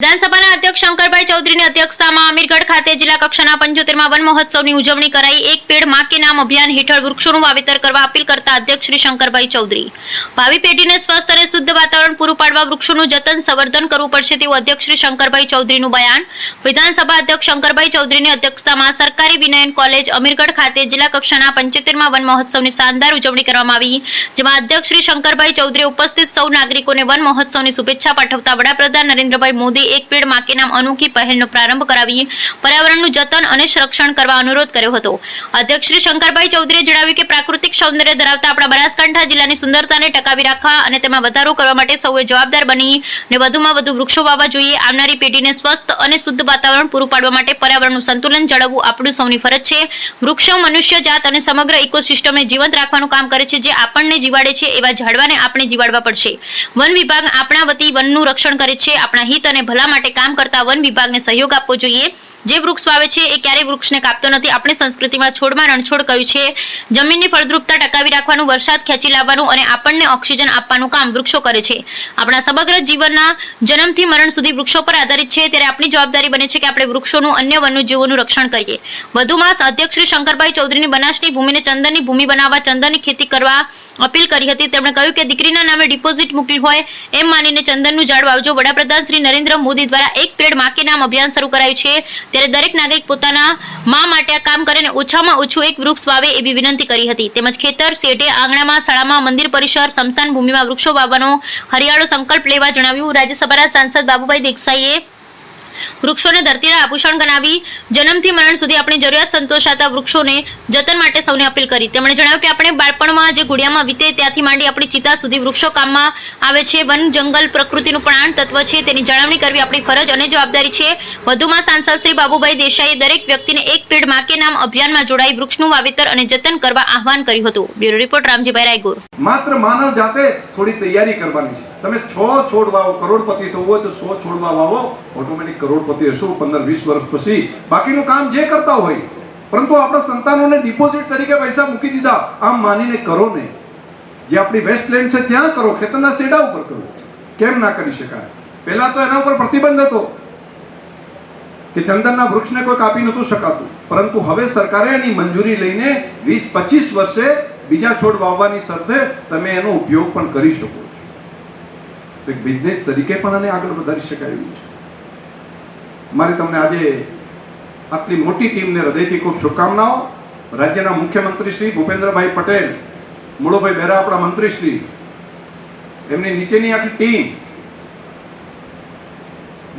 વિધાનસભાના અધ્યક્ષ શંકરભાઈ ચૌધરીની અધ્યક્ષતામાં અમીરગઢ ખાતે જિલ્લા કક્ષાના 75મા વન મહોત્સવની ઉજવણી કરાઈ। એક પેડ માં કે નામ અભિયાન હેઠળ વૃક્ષોનું વાવેતર કરવા અપીલ કરતા અધ્યક્ષ શ્રી શંકરભાઈ ચૌધરી ભાવિ પેઢીને સ્વસ્થ અને શુદ્ધ વાતાવરણ પૂરું પાડવા વૃક્ષોનું જતન સંવર્ધન કરવું પડશે તેવું અધ્યક્ષ શ્રી શંકરભાઈ ચૌધરીનું બયાન। વિધાનસભા અધ્યક્ષ શંકરભાઈ ચૌધરીની અધ્યક્ષતામાં સરકારી વિનયન કોલેજ અમીરગઢ ખાતે જિલ્લા કક્ષાના 75મા વન મહોત્સવની શાનદાર ઉજવણી કરવામાં આવી, જેમાં અધ્યક્ષ શ્રી શંકરભાઈ ચૌધરીએ ઉપસ્થિત સૌ નાગરિકોને વન મહોત્સવની શુભેચ્છા પાઠવતા વડાપ્રધાન નરેન્દ્રભાઈ મોદી એક પેડ માં કે નામ અનોખી પહેલનો પ્રારંભ કરાવી પર્યાવરણનું જતન અને સંરક્ષણ કરવા અનુરોધ કર્યો હતો। અધ્યક્ષ શ્રી શંકરભાઈ ચૌધરીએ જણાવ્યું કે પ્રાકૃતિક સૌંદર્ય ધરાવતા આપણા બનાસકાંઠા જિલ્લાની સુંદરતાને ટકાવી રાખવા અને તેમાં વધારો કરવા માટે સૌએ જવાબદાર બની ને વધુમાં વધુ વૃક્ષો વાવવા જોઈએ। આવનારી પેઢીને સ્વસ્થ અને શુદ્ધ વાતાવરણ પૂરું પાડવા માટે પર્યાવરણનું સંતુલન જાળવવું આપણું સૌની ફરજ છે। વૃક્ષો મનુષ્ય જાત અને સમગ્ર ઇકોસિસ્ટમને જીવંત રાખવાનું કામ કરે છે, જે આપણને જીવાડે છે એવા ઝાડવાને આપણે જીવાડવા પડશે। વન વિભાગ આપણા વતી વનનું રક્ષણ કરે છે, આપણા હિત અને ભલા માટે કામ કરતા વન વિભાગને સહયોગ આપવો જોઈએ। જે વૃક્ષ વાવે છે એ ક્યારેય વૃક્ષને કાપતો નથી। આપણી સંસ્કૃતિમાં છોડમાં રણછોડ કહ્યું છે। જમીનની ફળદ્રુપતા ટકાવી રાખવાનું, વરસાદ ખેંચી લાવવાનું અને આપણને ઓક્સિજન આપવાનું કામ વૃક્ષો કરે છે। આપણા સમગ્ર જીવનના જન્મથી મરણ સુધી વૃક્ષો પર આધારિત છે, ત્યારે આપણી જવાબદારી બને છે કે આપણે વૃક્ષોનું અન્ય વન્યજીવોનું રક્ષણ કરીએ। વધુમાં અધ્યક્ષ શ્રી શંકરભાઈ ચૌધરીની બનાસની ભૂમિને ચંદનની ભૂમિ બનાવવા, ચંદનની ખેતી કરવા અપીલ કરી હતી। તેમણે કહ્યું કે દીકરીના નામે ડિપોઝિટ મૂકી હોય એમ માનીને ચંદનનું ઝાડ વાવજો। વડાપ્રધાન શ્રી નરેન્દ્ર મોદી દ્વારા એક પેડ માં કે નામ અભિયાન શરૂ કરાયું છે, ત્યારે દરેક નાગરિક પોતાના માં માટે આ કામ કરે અને ઓછામાં ઓછું એક વૃક્ષ વાવે એવી વિનંતી કરી હતી। તેમજ ખેતર, શેઢે, આંગણામાં, શાળામાં, મંદિર પરિસર, સ્મશાન ભૂમિમાં વૃક્ષો વાવવાનો હરિયાળો સંકલ્પ લેવા જણાવ્યું। રાજ્યસભાના સાંસદ બાબુભાઈ દેસાઈએ વૃક્ષોને ધરતીના આભૂષણ ગણાવી જન્મથી મરણ સુધી આપણી જરૂરિયાત સંતોષાતા વૃક્ષોને જતન માટે સૌને અપીલ કરી। તેમણે જણાવ્યું કે આપણે બાળપણમાં જે ઘોડિયામાં વીતે ત્યાંથી માંડી આપણી ચિતા સુધી વૃક્ષો કામમાં આવે છે। વન જંગલ પ્રકૃતિનું પ્રાણ તત્વ છે, તેની જાળવણી કરવી આપણી ફરજ અને જવાબદારી છે। વધુમાં સાંસદ શ્રી બાબુભાઈ દેસાઈએ દરેક વ્યક્તિને એક પેડ માં કે નામ અભિયાનમાં જોડાઈ વૃક્ષનું વાવેતર અને જતન કરવા આહવાન કર્યું હતું। Bureau report Ramjibhai Raygur. માત્ર માનવ જાતે થોડી તૈયારી કરવાની છે। તમે 6 છોડ વાવો, કરોડપતિ થવું હોય તો 100 છોડવા વાવો, ઓટોમેટિક કરોડપતિ હશો 15-20 વર્ષ પછી। બાકીનું કામ જે કરતા હોય, પરંતુ આપણા સંતાનોને ડિપોઝિટ તરીકે પૈસા મૂકી દીધા આમ માનીને કરો નહીં। જે આપણી વેસ્ટલેન્ડ છે ત્યાં કરો, ખેતરના શેડા ઉપર કરો। કેમ ના કરી શકાય? પહેલા તો એના ઉપર પ્રતિબંધ હતો કે ચંદનના વૃક્ષને કોઈ કાપી નહોતું શકાતું, પરંતુ હવે સરકારે એની મંજૂરી લઈને 20-25 વર્ષે બીજા છોડ વાવવાની શરતે તમે એનો ઉપયોગ પણ કરી શકો છો। તો એક બિઝનેસ તરીકે પણ આને આગળ વધારી શકાય એવું છે। મારી તમને આજે આટલી મોટી ટીમને હૃદયથી ખૂબ શુભકામનાઓ। રાજ્યના મુખ્યમંત્રી શ્રી ભૂપેન્દ્રભાઈ પટેલ, મુળોભાઈ બેરા આપણા મંત્રી શ્રી, એમની નીચેની આખી ટીમ,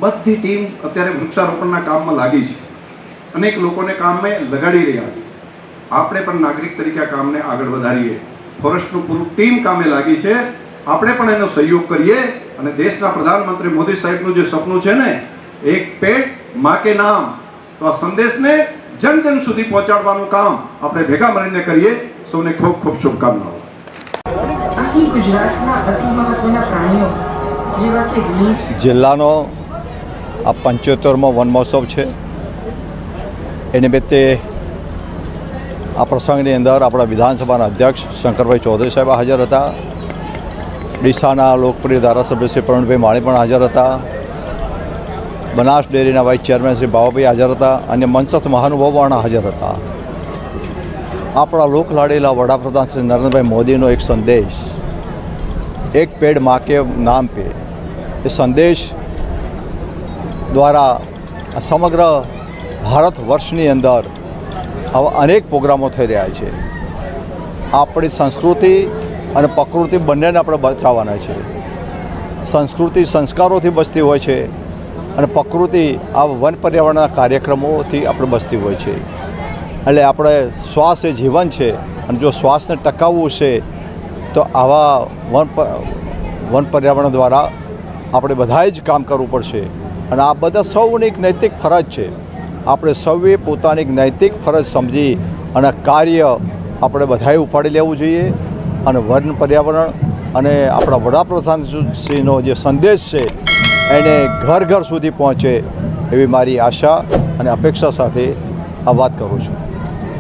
બધી ટીમ અત્યારે વૃક્ષારોપણના કામમાં લાગી છે। અનેક લોકોને કામમાં લગાડી રહ્યા છે। આપણે પણ નાગરિક તરીકે આ કામને આગળ વધારીએ। ફોરેસ્ટનું પૂરું ટીમ કામે લાગી છે, આપણે પણ એનો સહયોગ કરીએ અને દેશના પ્રધાનમંત્રી મોદી સાહેબનું જે સપનું છે ને, એક પેડ માં કે નામ, તો આ સંદેશને જન જન સુધી પહોંચાડવાનું કામ આપણે ભેગા મળીને કરીએ। સૌને ખૂબ ખૂબ શુભકામનાઓ। અહીં ગુજરાતના અતિ મહત્વના પ્રાણીઓ જેવા કે રીંછ જિલ્લાનો આ 75મો વન મહોત્સવ છે, એ નિમિત્તે આ પ્રસંગની અંદર આપણા વિધાનસભાના અધ્યક્ષ શંકરભાઈ ચૌધરી સાહેબ હાજર હતા। ડીસાના લોકપ્રિય ધારાસભ્ય શ્રી પ્રવીણભાઈ માળી પણ હાજર હતા। બનાસ ડેરીના વાઇસ ચેરમેન શ્રી બાવાભાઈ હાજર હતા। અને મંચસ્થ મહાનુભાવો પણ હાજર હતા। આપણા લોકલાડીલા વડાપ્રધાન શ્રી નરેન્દ્રભાઈ મોદીનો એક સંદેશ, એક પેડ માં કે નામ પે, એ સંદેશ દ્વારા સમગ્ર ભારત વર્ષની અંદર આવા અનેક પ્રોગ્રામો થઈ રહ્યા છે। આપણી સંસ્કૃતિ અને પ્રકૃતિ બંનેને આપણે બચાવવાના છે। સંસ્કૃતિ સંસ્કારોથી બચતી હોય છે અને પ્રકૃતિ આ વન પર્યાવરણના કાર્યક્રમોથી આપણે બચતી હોય છે। એટલે આપણે શ્વાસ એ જીવન છે, અને જો શ્વાસને ટકાવવું છે તો આવા વન પર્યાવરણ દ્વારા આપણે બધાએ જ કામ કરવું પડશે। અને આ બધા સૌની એક નૈતિક ફરજ છે। આપણે સૌએ પોતાની એક નૈતિક ફરજ સમજી અને કાર્ય આપણે બધાએ ઉપાડી લેવું જોઈએ। અને વન પર્યાવરણ અને આપણા વડાપ્રધાનશ્રીનો જે સંદેશ છે એને ઘર ઘર સુધી પહોંચે એવી મારી આશા અને અપેક્ષા સાથે આ વાત કરું છું।